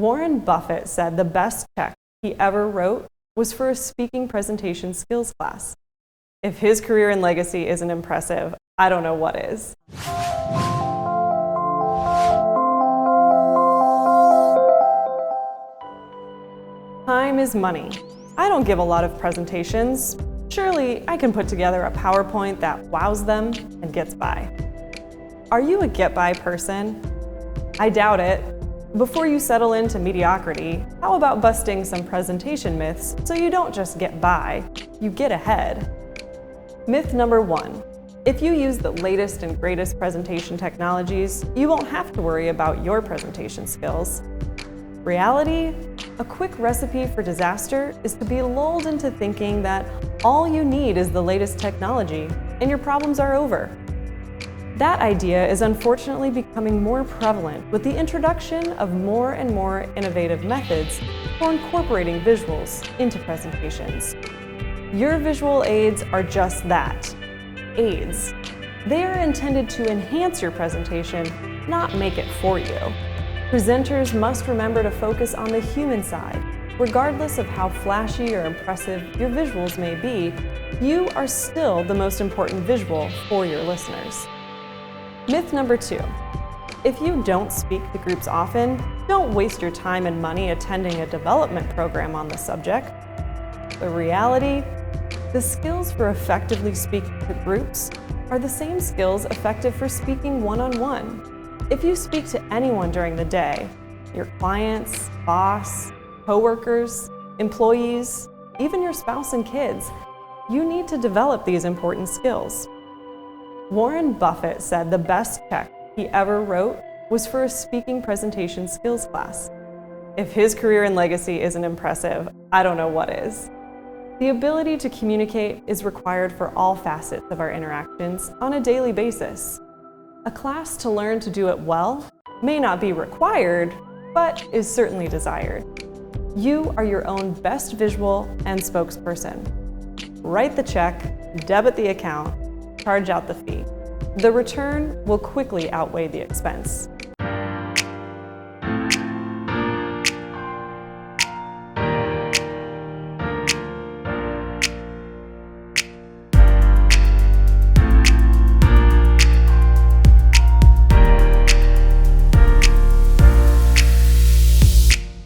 Warren Buffett said the best check he ever wrote was for a speaking presentation skills class. If his career and legacy isn't impressive, I don't know what is. Time is money. I don't give a lot of presentations. Surely I can put together a PowerPoint that wows them and gets by. Are you a get-by person? I doubt it. Before you settle into mediocrity, how about busting some presentation myths so you don't just get by, you get ahead? Myth number 1. If you use the latest and greatest presentation technologies, you won't have to worry about your presentation skills. Reality? A quick recipe for disaster is to be lulled into thinking that all you need is the latest technology and your problems are over. That idea is unfortunately becoming more prevalent with the introduction of more and more innovative methods for incorporating visuals into presentations. Your visual aids are just that, aids. They are intended to enhance your presentation, not make it for you. Presenters must remember to focus on the human side. Regardless of how flashy or impressive your visuals may be, you are still the most important visual for your listeners. Myth number 2. If you don't speak to groups often, don't waste your time and money attending a development program on the subject. The reality? The skills for effectively speaking to groups are the same skills effective for speaking one-on-one. If you speak to anyone during the day, your clients, boss, coworkers, employees, even your spouse and kids, you need to develop these important skills. Warren Buffett said the best check he ever wrote was for a speaking presentation skills class. If his career and legacy isn't impressive, I don't know what is. The ability to communicate is required for all facets of our interactions on a daily basis. A class to learn to do it well may not be required, but is certainly desired. You are your own best visual and spokesperson. Write the check, debit the account, charge out the fee. The return will quickly outweigh the expense.